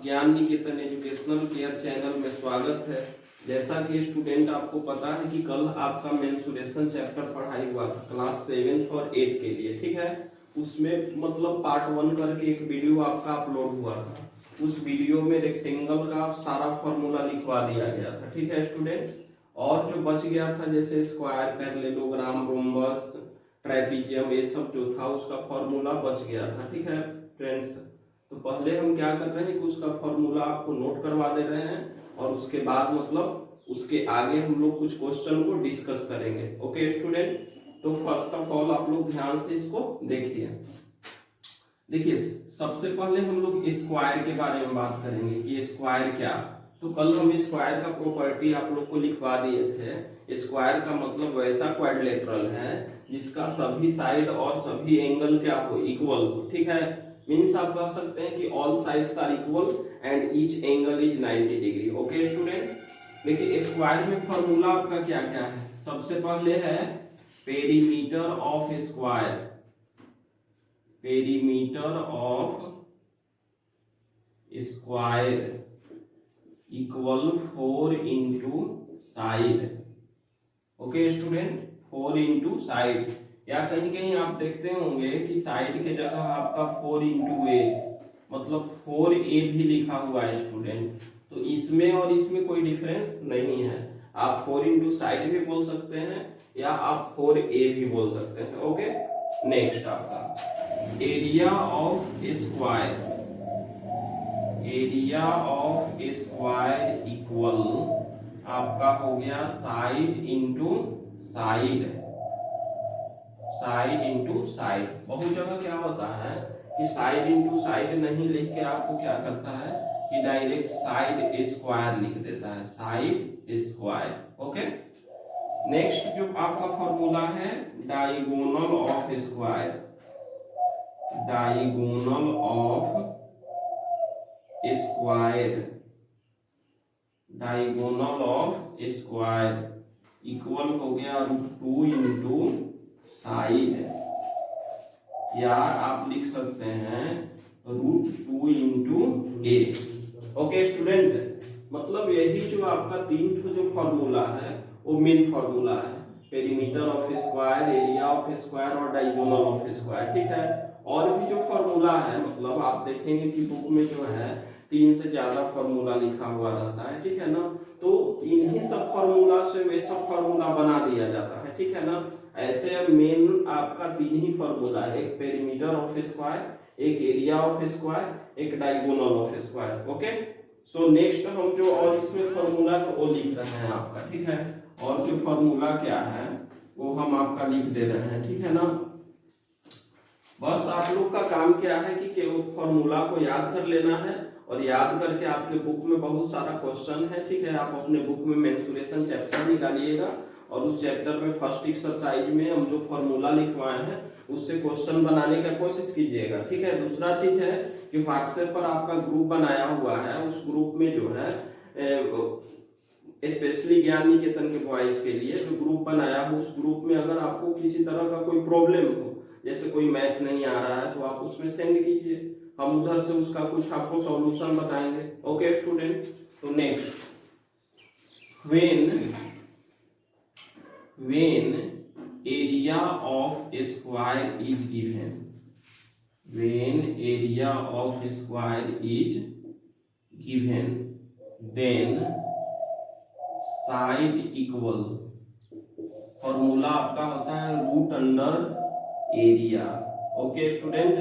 ज्ञान निकेतन educational care channel में स्वागत है। जैसा कि स्टूडेंट आपको पता है कि कल आपका मेंसुरेशन चैप्टर पढ़ाई हुआ था क्लास 7 और 8 के लिए, ठीक है। उसमें मतलब पार्ट 1 करके एक वीडियो आपका अपलोड हुआ था। उस वीडियो में रेक्टेंगल का सारा फॉर्मूला लिखवा दिया गया था, ठीक है स्टूडेंट। और जो बच गया था जैसे स्क्वायर, पैरेललोग्राम, रोम्बस, ट्राइपीजियम, ये सब जो था उसका फॉर्मूला बच गया था, ठीक है फ्रेंड्स। तो पहले हम क्या कर रहे हैं कि उसका फॉर्मूला आपको नोट करवा दे रहे हैं और उसके बाद मतलब उसके आगे हम लोग कुछ क्वेश्चन को डिस्कस करेंगे। ओके स्टूडेंट, तो फर्स्ट ऑफ ऑल आप लोग ध्यान से इसको देखिए। देखिए सबसे पहले हम लोग स्क्वायर के बारे में बात करेंगे कि स्क्वायर क्या। तो कल हम स्क्वायर का प्रॉपर्टी आप लोग को लिखवा दिए थे। स्क्वायर का मतलब वैसा क्वाड्रिलेटरल है जिसका सभी साइड और सभी एंगल क्या हो, इक्वल हो, ठीक है। मींस आप कह सकते हैं कि all sides are equal and each angle is 90 degree. Okay student, देखिए स्क्वायर में फॉर्मूला आपका क्या क्या है। सबसे पहले है perimeter of square, perimeter of square equal 4 into side. Okay student, 4 into side, या कहीं कहीं आप देखते होंगे कि साइड के जगह आपका 4 इंटू ए, मतलब 4a भी लिखा हुआ है स्टूडेंट। तो इसमें और इसमें कोई डिफरेंस नहीं है। आप 4 इंटू साइड भी बोल सकते हैं या आप 4a भी बोल सकते हैं। ओके, नेक्स्ट आपका area of square, area of square equal आपका हो गया side into side, side into side. बहुत जगह क्या होता है कि साइड इंटू साइड नहीं लिख के आपको क्या करता है कि डायरेक्ट साइड स्क्वायर लिख देता है, साइड स्क्वायर। ओके, नेक्स्ट जो आपका फॉर्मूला है diagonal of square, diagonal of square, diagonal of square equal हो गया √2 इंटू साइड, या आप लिख सकते हैं √2 इंटू ए। ओके स्टूडेंट, मतलब यही जो आपका 3 जो फॉर्मूला है वो मेन फॉर्मूला है, perimeter of square, area of square और डायगोनल ऑफ स्क्वायर, ठीक है। और भी जो फॉर्मूला है मतलब आप देखेंगे कि बुक में जो है 3 से ज्यादा फॉर्मूला लिखा हुआ रहता है, ठीक है ना। तो इन्हीं सब फॉर्मूला से वे सब फॉर्मूला बना दिया जाता है, ठीक है ना। ऐसे मेन आपका 3 ही फॉर्मूला है, एक पेरीमीटर ऑफ स्क्वायर, एक एरिया ऑफ स्क्वायर, एक diagonal of square. Okay, so next हम जो और इसमें फॉर्मूला है वो लिख रहे हैं आपका, ठीक है। और जो फॉर्मूला क्या है वो हम आपका लिख दे रहे हैं, ठीक है ना। बस आप लोग का काम क्या है कि वो फॉर्मूला को याद कर लेना है और याद करके आपके बुक में बहुत सारा क्वेश्चन है, ठीक है। आप अपने बुक में मेंसुरेशन चैप्टर निकालिएगा और उस चैप्टर में फर्स्ट एक्सरसाइज में हम जो फॉर्मूला लिखवाए हैं उससे क्वेश्चन बनाने का कोशिश कीजिएगा, ठीक है। दूसरा चीज है कि व्हाट्सएप पर आपका ग्रुप बनाया हुआ है, उस ग्रुप में जो है स्पेशली ज्ञान निकेतन के बॉयज के लिए जो ग्रुप बनाया हो, उस ग्रुप में अगर आपको किसी तरह का कोई प्रॉब्लम हो, जैसे कोई मैथ नहीं आ रहा है, तो आप उसमें सेंड कीजिए, हम उधर से उसका कुछ आपको सॉल्यूशन बताएंगे। ओके स्टूडेंट, तो next when area of square is given, when area of square is given then side equal, formula आपका होता है √अंडर एरिया। ओके स्टूडेंट,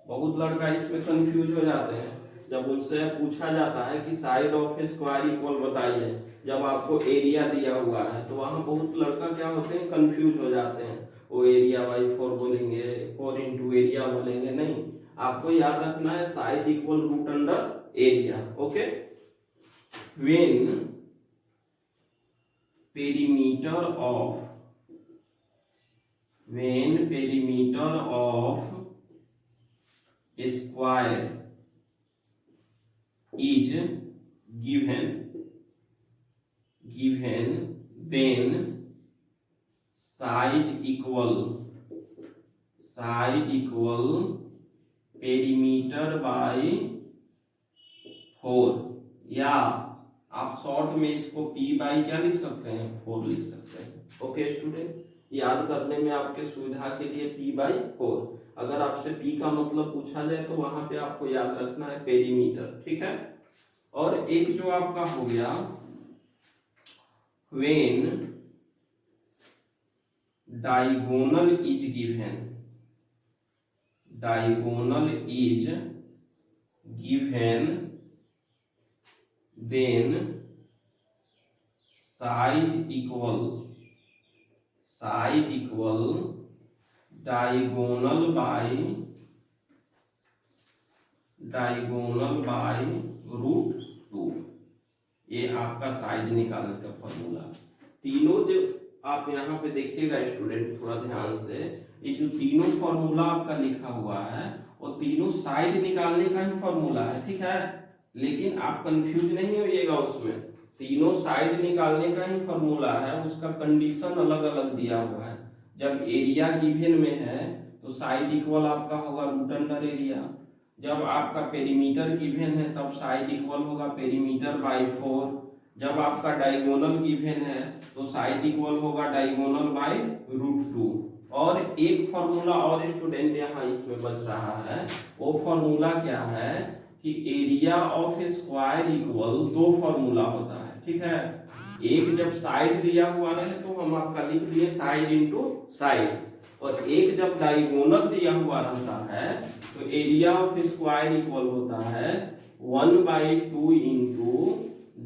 बहुत लड़का इसमें कंफ्यूज हो जाते हैं जब उनसे पूछा जाता है कि साइड ऑफ स्क्वायर इक्वल बताइए, जब आपको एरिया दिया हुआ है तो वहां बहुत लड़का क्या होते हैं कंफ्यूज हो जाते हैं, वो एरिया बाई 4 बोलेंगे, 4 इंटू एरिया बोलेंगे। नहीं, आपको याद रखना है side equal √under area. Okay, when perimeter of, when perimeter of square is given then side equal perimeter by 4, या आप शॉर्ट में इसको P बाई क्या लिख सकते हैं, 4 लिख सकते हैं। ओके स्टूडेंट, याद करने में आपके सुविधा के लिए P बाई 4। अगर आपसे P का मतलब पूछा जाए तो वहां पे आपको याद रखना है पेरीमीटर, ठीक है। और एक जो आपका हो गया when diagonal is given, diagonal is given then side equal diagonal by √2। ये आपका साइड निकालने का फॉर्मूला। तीनों जो आप यहाँ पे देखिएगा स्टूडेंट थोड़ा ध्यान से, ये जो तीनों फॉर्मूला आपका लिखा हुआ है वो तीनों साइड निकालने का ही फॉर्मूला है, ठीक है। लेकिन आप कंफ्यूज नहीं होइएगा, उसमें तीनों साइड निकालने का ही फॉर्मूला है, उसका कंडीशन अलग अलग दिया हुआ है। जब एरिया गिवन में है तो साइड इक्वल आपका होगा रूट अंडर एरिया। जब आपका पेरीमीटर गिवन है तब साइड इक्वल होगा पेरीमीटर बाई 4। जब आपका डायगोनल गिवन है तो साइड इक्वल होगा डायगोनल बाई √2। और एक फॉर्मूला और स्टूडेंट यहाँ इसमें बच रहा है, वो फॉर्मूला क्या है कि एरिया ऑफ स्क्वायर इक्वल, दो फॉर्मूला होता है, ठीक है। एक जब साइड दिया हुआ रहे तो हम आपका लिख दिए साइड इंटू साइड, और एक जब डायगोनल दिया हुआ रहता है तो एरिया ऑफ स्क्वायर इक्वल होता है 1/2 इंटू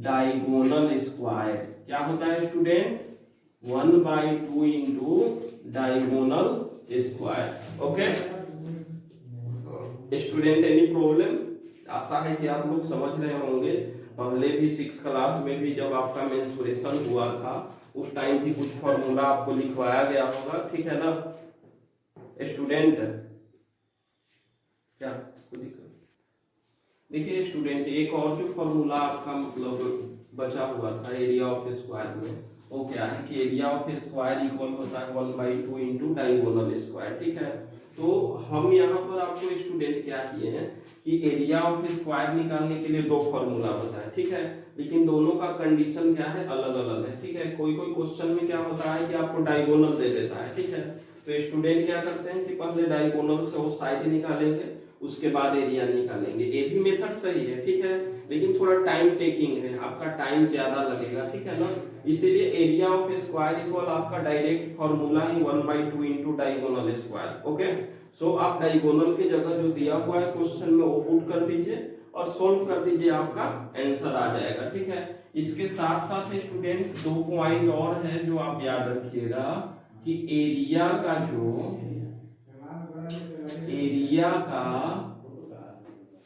डायगोनल स्क्वायर। क्या होता है student, 1/2 into diagonal square. Okay student, any problem? आशा है कि आप लोग समझ रहे होंगे। पहले भी 6 क्लास में भी जब आपका मेंसुरेशन हुआ था उस टाइम भी कुछ फॉर्मूला आपको लिखवाया गया होगा, ठीक है ना स्टूडेंट। क्या देखिए स्टूडेंट, एक और जो फॉर्मूला आपका मतलब बचा हुआ था एरिया ऑफ स्क्वायर में, वो क्या है कि एरिया ऑफ स्क्वायर इक्वल होता है 1/2 इंटू डायगोनल स्क्वायर, ठीक है। तो हम यहाँ पर आपको स्टूडेंट क्या किए हैं कि एरिया ऑफ स्क्वायर निकालने के लिए दो फॉर्मूला होता है, ठीक है। लेकिन दोनों का कंडीशन क्या है, अलग अलग है, ठीक है। कोई कोई क्वेश्चन में क्या होता है कि आपको डायगोनल दे देता है, ठीक है। तो स्टूडेंट क्या करते हैं कि पहले डायगोनल से वो साइड निकालेंगे, उसके बाद एरिया निकालेंगे। ये भी मेथड सही है, ठीक है, लेकिन थोड़ा टाइम टेकिंग है, आपका टाइम ज्यादा लगेगा, ठीक है ना। इसीलिए एरिया ऑफ स्क्वायर इक्वल आपका डायरेक्ट फॉर्मूला ही 1/2 इंटू डायगोनल स्क्वायर। ओके, सो आप डायगोनल की जगह जो दिया हुआ है क्वेश्चन में वो पुट कर दीजिए और सोल्व कर दीजिए, आपका आंसर आ जाएगा, ठीक है। इसके साथ साथ स्टूडेंट 2 पॉइंट और है जो आप याद रखिएगा कि एरिया का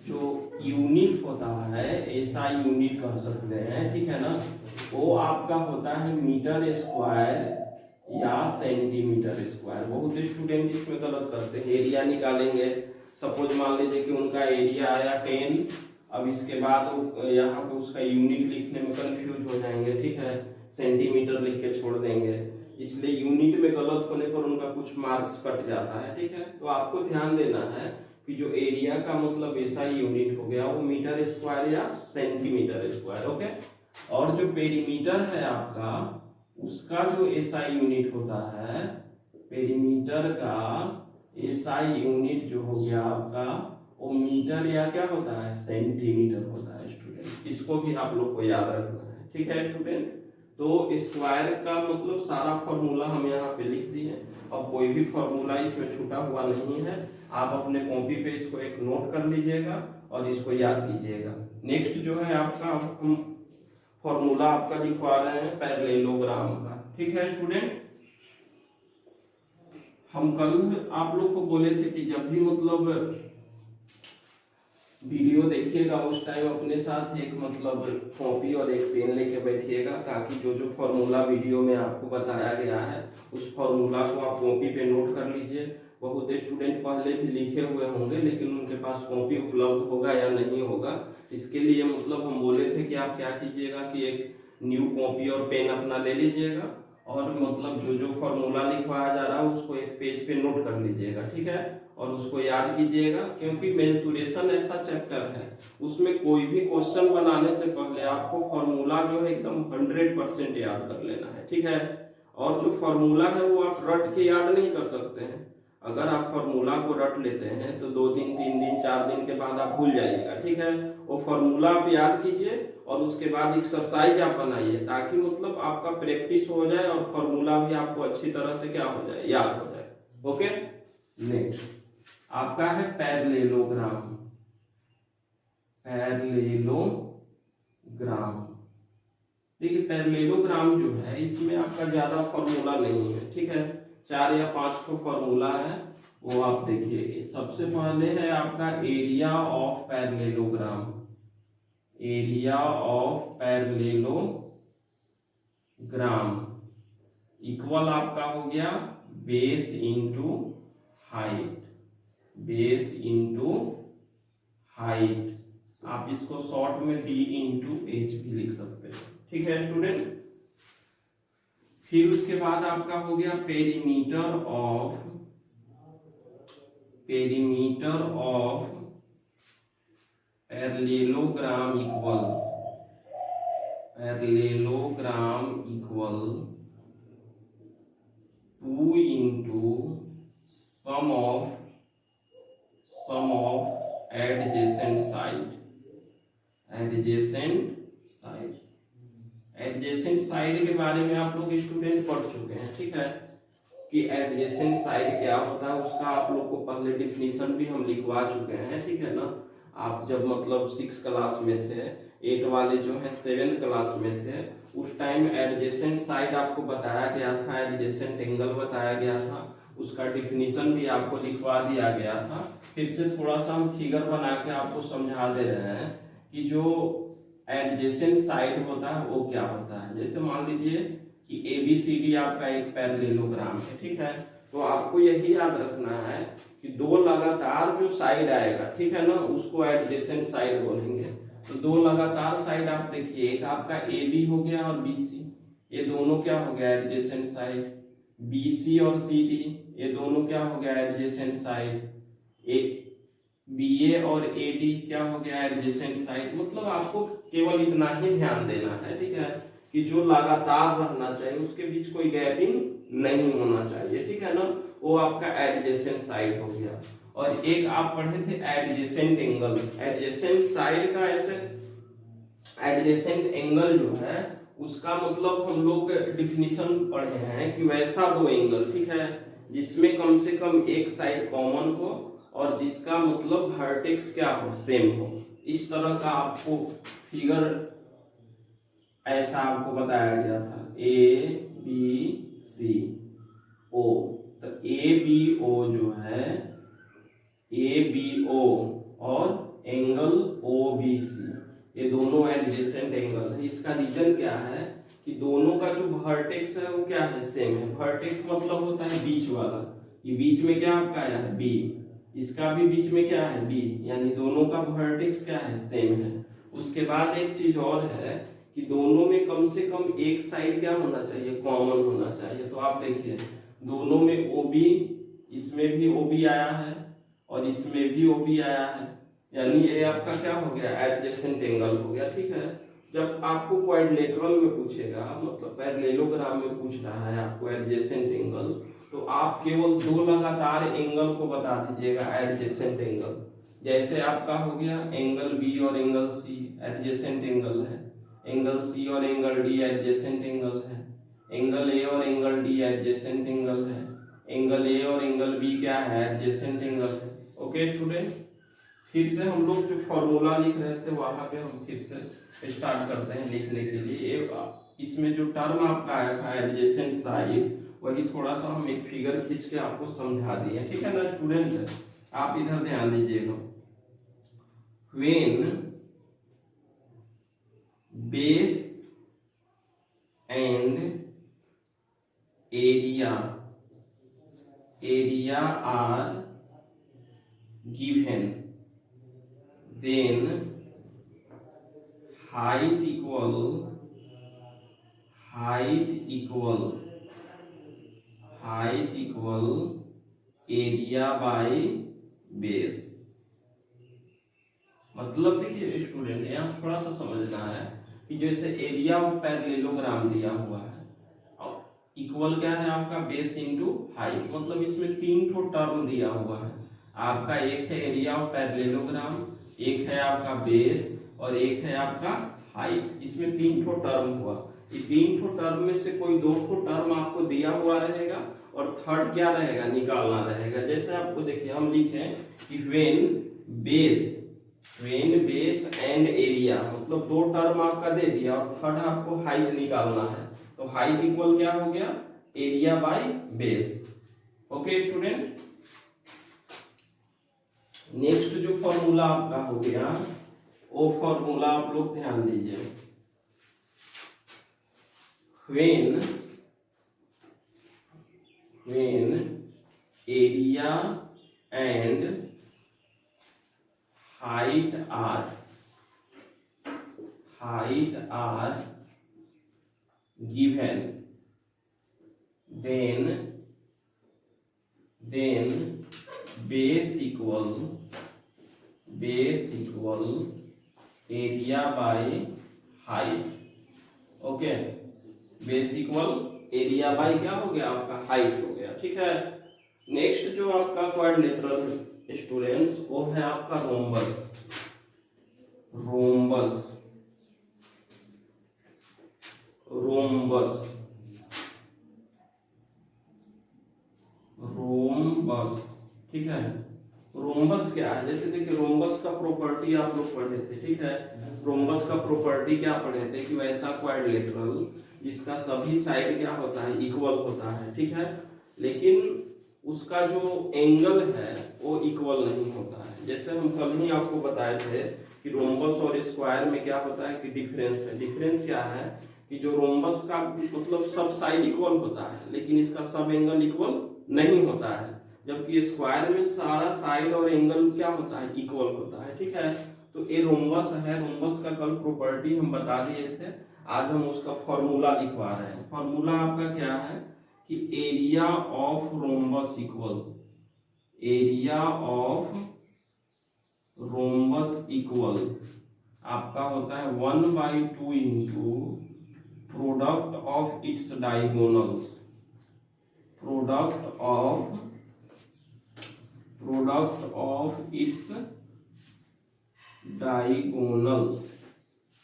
जो यूनिट होता है, ऐसा यूनिट कह सकते हैं, ठीक है ना, वो आपका होता है मीटर स्क्वायर या सेंटीमीटर स्क्वायर। बहुत स्टूडेंट इसमें गलत करते हैं, एरिया निकालेंगे, सपोज मान लीजिए कि उनका एरिया आया 10, अब इसके बाद यहाँ पे उसका यूनिट लिखने में कंफ्यूज हो जाएंगे, ठीक है, सेंटीमीटर लिख के छोड़ देंगे, इसलिए यूनिट में गलत होने पर उनका कुछ मार्क्स कट जाता है, ठीक है। तो आपको ध्यान देना है कि जो एरिया का मतलब ऐसा यूनिट हो गया वो मीटर स्क्वायर या सेंटीमीटर स्क्वायर, ओके। और जो पेरीमीटर है आपका, उसका जो एसआई यूनिट होता है, पेरीमीटर का एसआई यूनिट जो हो गया आपका वो मीटर या क्या होता है, सेंटीमीटर होता है स्टूडेंट। इसको भी आप लोग को याद रखना है, ठीक है स्टूडेंट। तो स्क्वायर का मतलब सारा फॉर्मूला हम यहाँ पे लिख दिए, अब कोई भी फॉर्मूला इसमें छूटा हुआ नहीं है। आप अपने कॉपी पे इसको एक नोट कर लीजिएगा और इसको याद कीजिएगा। नेक्स्ट जो है आपका, हम फॉर्मूला आपका लिखवा रहे हैं पैरेललोग्राम का, ठीक है स्टूडेंट। हम कल आप लोग को बोले थे कि जब भी मतलब वीडियो देखिएगा उस टाइम अपने साथ एक मतलब कॉपी और एक पेन लेके बैठिएगा, ताकि जो जो फॉर्मूला वीडियो में आपको बताया गया है उस फॉर्मूला को आप कॉपी पे नोट कर लीजिए। बहुत स्टूडेंट पहले भी लिखे हुए होंगे लेकिन उनके पास कॉपी उपलब्ध होगा या नहीं होगा, इसके लिए मतलब हम बोले थे कि आप क्या कीजिएगा कि एक न्यू कॉपी और पेन अपना ले लीजिएगा और मतलब जो जो फॉर्मूला लिखवाया जा रहा है उसको एक पेज पे नोट कर लीजिएगा, ठीक है। और उसको याद कीजिएगा, क्योंकि मेंसुरेशन ऐसा चैप्टर है उसमें कोई भी क्वेश्चन बनाने से पहले आपको फॉर्मूला जो है एकदम 100% याद कर लेना है, ठीक है। और जो फॉर्मूला है वो आप रट के याद नहीं कर सकते हैं। अगर आप फॉर्मूला को रट लेते हैं तो 2 दिन 3 दिन 4 दिन के बाद आप भूल जाइएगा, ठीक है। वो फॉर्मूला आप याद कीजिए और उसके बाद एक्सरसाइज आप बनाइए, ताकि मतलब आपका प्रैक्टिस हो जाए और फॉर्मूला भी आपको अच्छी तरह से क्या हो जाए, याद हो जाए। ओके, नेक्स्ट आपका है पैरेललोग्राम। पैरेललोग्राम, देखिए पैरेललोग्राम जो है इसमें आपका ज्यादा फॉर्मूला नहीं है, ठीक है। 4 या 5 तो फॉर्मूला है, वो आप देखिए। सबसे पहले है आपका area of parallelogram. Area of parallelogram equal आपका हो गया base into height. Base into height, आप इसको शॉर्ट में d इंटू एच भी लिख सकते हैं, ठीक है स्टूडेंट। फिर उसके बाद आपका हो गया perimeter of parallelogram equal 2 into sum of adjacent side. Adjacent side के बारे में आप लोग स्टूडेंट पढ़ चुके हैं, ठीक है, कि एडजेसेंट साइड क्या होता है उसका आप लोग को पहले डिफिनीशन भी हम लिखवा चुके हैं, ठीक है ना। आप जब मतलब 6 क्लास में थे, 8 वाले जो है 7th क्लास में थे, उस टाइम एडजेसेंट साइड आपको बताया गया था, एडजेसेंट एंगल बताया गया था, उसका डिफिनीशन भी आपको लिखवा दिया गया था। फिर से थोड़ा सा हम फिगर बना के आपको समझा दे रहे हैं कि जो एडजेसेंट साइड होता है वो क्या होता है। जैसे मान लीजिए कि ABCD आपका एक पैरेललोग्राम है, ठीक है। तो आपको यही याद रखना है कि 2 लगातार जो साइड आएगा, ठीक है ना, उसको एडजेसेंट साइड बोलेंगे। तो 2 लगातार साइड आप देखिए, एक आपका AB हो गया और BC, ये दोनों क्या हो गया एडजेसेंट साइड। BC और CD ये दोनों क्या हो गया एडजेसेंट साइड। एक BA और AD क्या हो गया एडजेसेंट साइड। मतलब आपको केवल इतना ही ध्यान देना है, ठीक है, कि जो लगातार रहना चाहिए, उसके बीच कोई गैपिंग नहीं होना चाहिए, ठीक है ना, वो आपका एडजेसेंट साइड हो गया। और एक आप पढ़े थे एडजेसेंट एंगल। एडजेसेंट साइड का ऐसे एडजेसेंट एंगल जो है उसका मतलब हम लोग डिफिनीशन पढ़े हैं कि वैसा 2 एंगल, ठीक है, जिसमें कम से कम एक साइड कॉमन हो और जिसका मतलब वर्टेक्स क्या हो, सेम हो। इस तरह का आपको फिगर ऐसा आपको बताया गया था ABCO। तो ABO जो है, ABO और एंगल OBC ये दोनों एडजेसेंट एंगल है। इसका रीजन क्या है कि दोनों का जो वर्टेक्स है वो क्या है, सेम है। वर्टेक्स मतलब होता है बीच वाला, ये बीच में क्या आपका आया है B, इसका भी बीच में क्या है B, यानी दोनों का वर्टेक्स क्या है, सेम है। उसके बाद एक चीज और है कि दोनों में कम से कम एक साइड क्या होना चाहिए, कॉमन होना चाहिए। तो आप देखिए दोनों में OB, इसमें भी OB आया है और इसमें भी OB आया है, यानी ये आपका क्या हो गया एडजेसेंट एंगल हो गया, ठीक है। जब आपको क्वाड्रिलेटरल में पूछेगा, मतलब पैरेललोग्राम में पूछ रहा है आपको एडजेसेंट एंगल, तो आप केवल 2 लगातार एंगल को बता दीजिएगा एडजेसेंट एंगल। जैसे आपका हो गया एंगल B और एंगल C एडजेसेंट एंगल है, एंगल C और एंगल D एडजेसेंट एंगल है, एंगल A और एंगल D एडजेसेंट एंगल है, एंगल A और एंगल B क्या है, एडजेसेंट एंगल है। ओके स्टूडेंट, फिर से हम लोग जो फॉर्मूला लिख रहे थे वहां पे हम फिर से स्टार्ट करते हैं लिखने के लिए। इसमें जो टर्म आपका आया था एडजेसेंट साइड, वही थोड़ा सा हम एक फिगर खींच के आपको समझा दिए, ठीक है ना स्टूडेंट। आप इधर ध्यान दीजिएगा, when base and area are given, then height equal area by base. मतलब देखिए स्टूडेंट, यहाँ थोड़ा सा समझना है कि जैसे एरिया ऑफ पैरेललोग्राम दिया हुआ है और इक्वल क्या है आपका बेस इंटू हाइट, मतलब इसमें तीन ठो टर्म दिया हुआ है आपका। एक है एरिया ऑफ पैरेललोग्राम, एक है आपका बेस और एक है आपका हाइट। इसमें तीन ठो टर्म हुआ। ये तीन ठो टर्म में से कोई दो ठो टर्म आपको दिया हुआ रहेगा और थर्ड क्या रहेगा, निकालना रहेगा। जैसे आपको देखिए हम लिखें कि व्हेन बेस एंड एरिया, मतलब दो टर्म आपका दे दिया और थर्ड आपको हाइट निकालना है। तो हाइट इक्वल क्या हो गया, area by base. Okay student, next जो फॉर्मूला आपका हो गया वो फॉर्मूला आप लोग ध्यान दीजिए। When area and height are given, then base equal area by height। Okay, base equal area bye क्या हो गया आपका, हाइट हो गया। ठीक है, नेक्स्ट जो आपका क्वाड्रिलेटरल स्टूडेंट्स वो है आपका रोम्बस। ठीक है, रोम्बस क्या है, जैसे देखिए रोम्बस का प्रॉपर्टी आप लोग पढ़े थे। ठीक है, रोम्बस का प्रॉपर्टी क्या पढ़े थे कि वैसा क्वाड्रिलेटरल जिसका सभी साइड क्या होता है, इक्वल होता है। ठीक है, लेकिन उसका जो एंगल है वो इक्वल नहीं होता है। जैसे हम कल ही आपको बताए थे कि रोम्बस और स्क्वायर में क्या होता है कि डिफरेंस है। डिफरेंस क्या है कि जो रोम्बस का मतलब सब साइड इक्वल होता है लेकिन इसका सब एंगल इक्वल नहीं होता है, जबकि स्क्वायर में सारा साइड और एंगल क्या होता है, इक्वल होता है। ठीक है, तो ये रोम्बस है। रोम्बस का कल प्रॉपर्टी हम बता दिए थे, आज हम उसका फॉर्मूला लिखवा रहे हैं। फॉर्मूला आपका क्या है कि एरिया ऑफ रोम्बस इक्वल आपका होता है 1/2 into product of its diagonals. Product of its diagonals.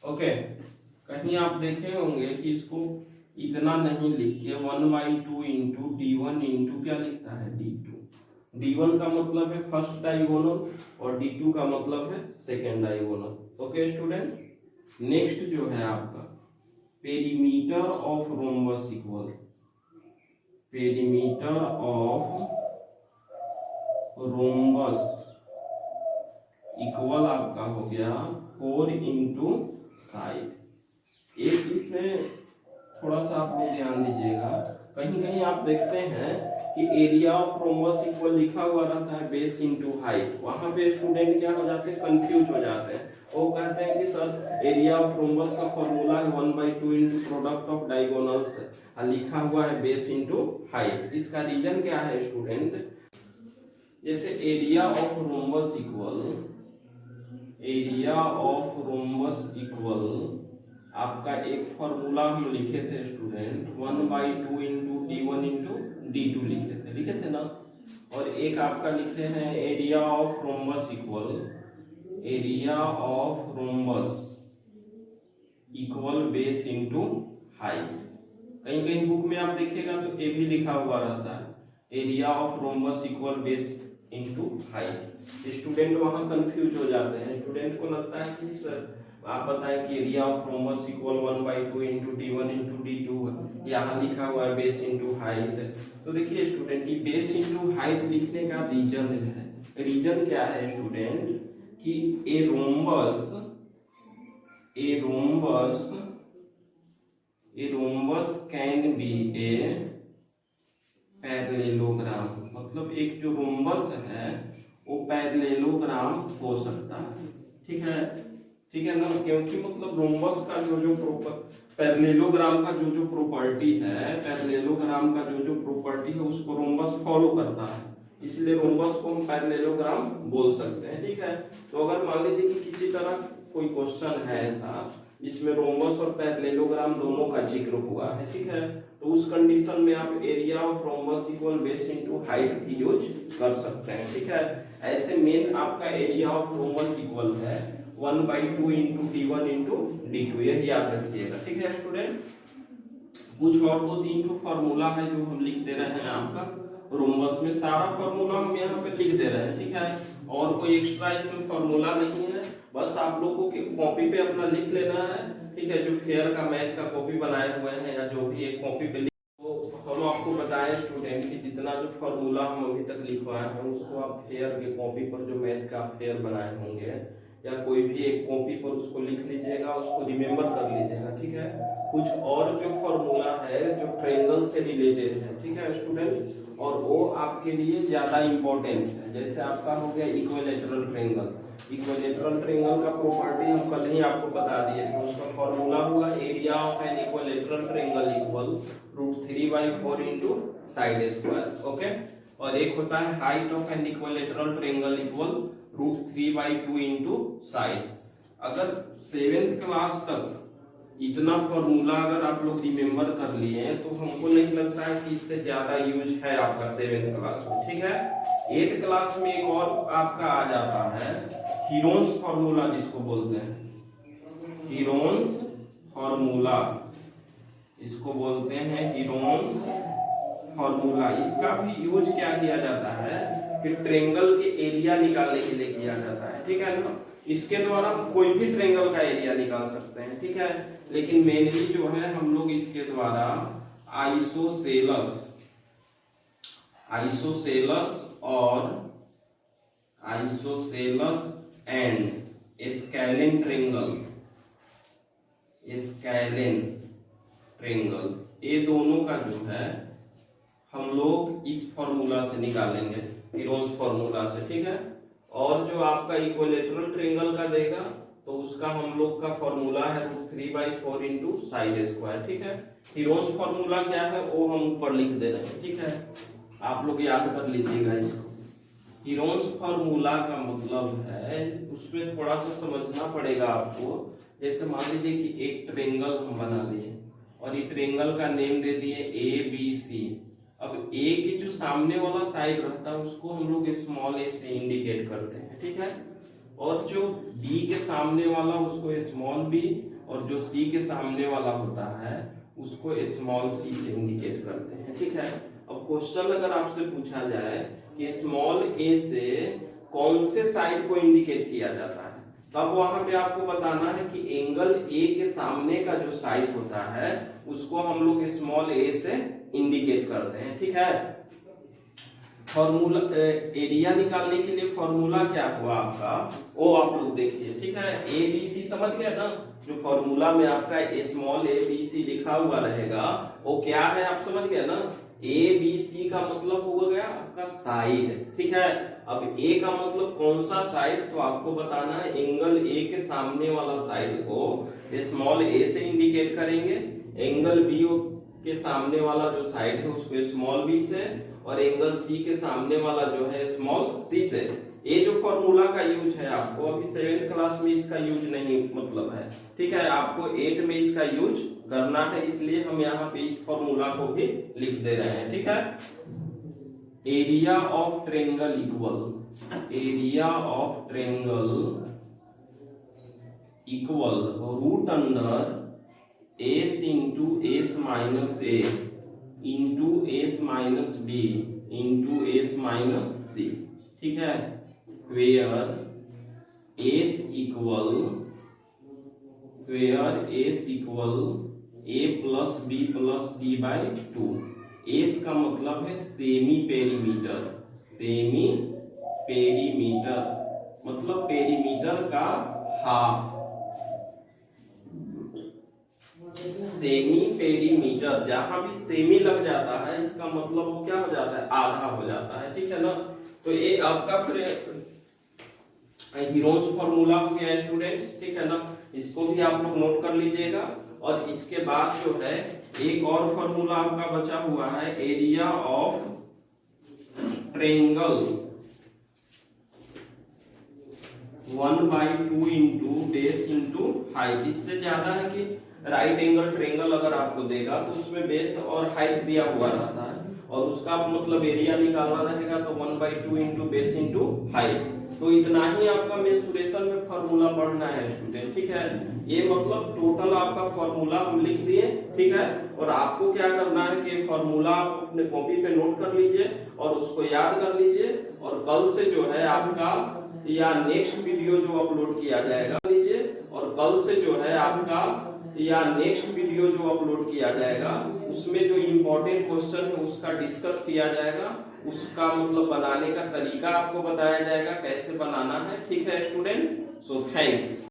Okay, कहीं आप देखे होंगे कि इसको इतना नहीं लिख के 1/2 इंटू D1 इंटू क्या लिखता है, D2। D1 का मतलब है फर्स्ट डायगोनल और D2 का मतलब है second diagonal. Okay student, next जो है आपका पेरीमीटर ऑफ रोम्बस इक्वल आपका हो गया 4 इंटू साइड। एक इसमें थोड़ा सा आप लोग ध्यान दीजिएगा, कहीं कहीं आप देखते हैं कि एरिया ऑफ रोम्बस इक्वल लिखा हुआ रहता है बेस इंटू हाइट। वहां पे स्टूडेंट क्या हो जाते हैं, कंफ्यूज हो जाते हैं। वो कहते हैं कि सर एरिया ऑफ रोम्बस का फॉर्मूला है 1/2 इंटू प्रोडक्ट ऑफ डायगोनल्स, लिखा हुआ है बेस इंटू हाइट। इसका रीजन क्या है स्टूडेंट, जैसे एरिया ऑफ रोम्बस इक्वल आपका एक फॉर्मूला हम लिखे थे student 1/2 into D1 into D2 लिखे थे ना। और एक आपका लिखे हैं area of rhombus equal base into height. कहीं कहीं बुक में आप देखिएगा तो ये भी लिखा हुआ रहता है area of rhombus equal base into height. Student वहां कंफ्यूज हो जाते हैं। स्टूडेंट को लगता है कि सर आप बताएं कि area of rhombus equal 1/2 into D1 into D2, यहाँ लिखा हुआ है बेस इंटू हाइट। तो देखिए स्टूडेंट, ये बेस इंटू हाइट लिखने का रीजन है। रीजन क्या है स्टूडेंट कि a rhombus can be a parallelogram, मतलब एक जो रोम्बस है वो पैरेललोग्राम हो सकता है। ठीक है ना, क्योंकि मतलब रोम्बस का जो पैरेललोग्राम का जो प्रॉपर्टी है, पैरेललोग्राम का जो प्रॉपर्टी है उसको रोम्बस फॉलो करता है। इसलिए रोम्बस को हम पैरेललोग्राम बोल सकते हैं। ठीक है, तो अगर मान लीजिए कि किसी तरह कोई क्वेश्चन है ऐसा जिसमें रोम्बस और पैरेललोग्राम दोनों का जिक्र हुआ है, ठीक है, तो उस कंडीशन में आप area of rhombus equal base into height भी यूज कर सकते हैं। ठीक है, ऐसे मेन आपका एरिया ऑफ रोम्बस इक्वल है 1/2 इंटू d1 इंटू d2, यही याद रखिएगा। ठीक है स्टूडेंट, कुछ और 2-3 तो फॉर्मूला है जो हम लिख दे रहे हैं आपका रोम्बस में, सारा फॉर्मूला हम यहाँ पे लिख दे रहे हैं। ठीक है, और कोई एक्स्ट्रा इसमें फॉर्मूला नहीं है, बस आप लोगों को कॉपी पे अपना लिख लेना है। ठीक है, जो फेयर का मैथ का कॉपी बनाए हुए हैं या जो भी एक कॉपी पे तो हम आपको बताएं स्टूडेंट कि जितना जो फॉर्मूला हम अभी तक लिखवाए हैं उसको आप फेयर के कॉपी पर जो मैथ का फेयर बनाए होंगे या कोई भी एक कॉपी पर उसको लिख लीजिएगा, उसको रिमेम्बर कर लीजिएगा। ठीक है, कुछ और जो फॉर्मूला है जो ट्रायंगल से रिलेटेड है, ठीक है स्टूडेंट, और वो आपके लिए ज्यादा इंपॉर्टेंट है। जैसे आपका हो गया इक्विलैटरल ट्रायंगल, इक्विलैटरल ट्रायंगल का प्रॉपर्टी हम कल ही आपको बता दिए थे, उसका फॉर्मूला हुआ area of an equilateral triangle equal √3/4 into side square. Okay, और एक होता है height of an equilateral triangle equal √3/2 into side. अगर 7th क्लास तक इतना फॉर्मूला अगर आप लोग रिमेम्बर कर लिए हैं तो हमको नहीं लगता है कि इससे ज्यादा यूज है आपका 7th क्लास में। ठीक है, 8th क्लास में एक और आपका आ जाता है हीरोन्स फॉर्मूला, जिसको बोलते हैं हीरोन्स फॉर्मूला, इसको बोलते हैं हीरोन्स फॉर्मूला। इसका भी यूज क्या किया जाता है कि ट्रायंगल के एरिया निकालने के लिए किया जाता है। ठीक है ना, इसके द्वारा हम कोई भी ट्रायंगल का एरिया निकाल सकते हैं। ठीक है, लेकिन मेनली जो है हम लोग इसके द्वारा आइसोसेलस और आइसोसेलस एंड स्केलिन ट्रायंगल, ये दोनों का जो है हम लोग इस फॉर्मूला से निकालेंगे, हीरोन्स फॉर्मूला से। ठीक है, और जो आपका इक्विलैटरल ट्रायंगल का देगा तो उसका हम लोग का फॉर्मूला है √3/4 इंटू साइड स्क्वायर। ठीक है, हीरोन्स फॉर्मूला क्या है वो हम ऊपर लिख दे रहे हैं। ठीक है, आप लोग याद कर लीजिएगा इसको। हीरोन्स फॉर्मूला का मतलब है, उसमें थोड़ा सा समझना पड़ेगा आपको। जैसे मान लीजिए कि एक ट्रायंगल हम बना लिए और ये ट्रायंगल का नेम दे दिए ABC। अब ए के जो सामने वाला साइड रहता है उसको हम लोग स्मॉल ए से इंडिकेट करते हैं। ठीक है, और जो बी के सामने वाला उसको स्मॉल बी, और जो सी के सामने वाला होता है उसको स्मॉल सी से इंडिकेट करते हैं। ठीक है, अब क्वेश्चन अगर आपसे पूछा जाए कि स्मॉल ए से कौन से साइड को इंडिकेट किया जाता है, तब वहां पे आपको बताना है कि एंगल ए के सामने का जो साइड होता है उसको हम लोग स्मॉल ए से इंडिकेट करते हैं। ठीक है, फॉर्मूला एरिया निकालने के लिए फॉर्मूला क्या हुआ आपका वो आप लोग देखिए। ठीक है, ABC समझ गए ना, जो फॉर्मूला में आपका स्मॉल ABC लिखा हुआ रहेगा वो क्या है आप समझ गए ना। ABC का मतलब हो गया आपका साइड। ठीक है, अब A का मतलब कौन सा साइड, तो आपको बताना है एंगल A के सामने वाला साइड को स्मॉल a से इंडिकेट करेंगे, एंगल B के सामने वाला जो साइड है उसको स्मॉल b से, और एंगल C के सामने वाला जो है स्मॉल c से। ये जो फॉर्मूला का यूज है आपको अभी 7th क्लास में इसका यूज नहीं मतलब है। ठीक है, आपको 8 में इसका यूज करना है, इसलिए हम यहाँ पे इस फॉर्मूला को भी लिख दे रहे हैं। ठीक है, area of triangle equal root under s into s minus a into s minus b into s minus c। ठीक है, where s equal a plus b plus c by 2। s का मतलब है सेमी पेरीमीटर मतलब perimeter का half, semi perimeter, जहां भी semi लग जाता है इसका मतलब वो क्या हो जाता है, आधा हो जाता है। ठीक है ना, तो ये आपका फिर हीरोन्स फॉर्मूला हो गया स्टूडेंट्स। ठीक है ना, इसको भी आप लोग नोट कर लीजिएगा। और इसके बाद जो है एक और फॉर्मूला आपका बचा हुआ है area of triangle 1/2 into base into height. इससे ज्यादा है कि राइट एंगल ट्रेंगल अगर आपको देगा तो उसमें बेस और हाइट दिया हुआ रहता है और उसका मतलब एरिया निकालना रहेगा तो 1/2 इंटू बेस इंटू हाइट। तो इतना ही आपका मेंसुरेशन में फॉर्मूला पढ़ना है स्टूडेंट, ठीक है। ये मतलब टोटल आपका फॉर्मूला हम लिख दिए, ठीक है। और आपको क्या करना है कि फॉर्मूला आप अपने कॉपी पे नोट कर लीजिए और उसको याद कर लीजिए और कल से जो है आपका या नेक्स्ट वीडियो जो अपलोड किया जाएगा लीजिए और कल से जो है आपका या नेक्स्ट वीडियो जो अपलोड किया जाएगा उसमें जो इम्पोर्टेंट क्वेश्चन है उसका डिस्कस किया जाएगा, उसका मतलब बनाने का तरीका आपको बताया जाएगा कैसे बनाना है, ठीक है स्टूडेंट। So thanks.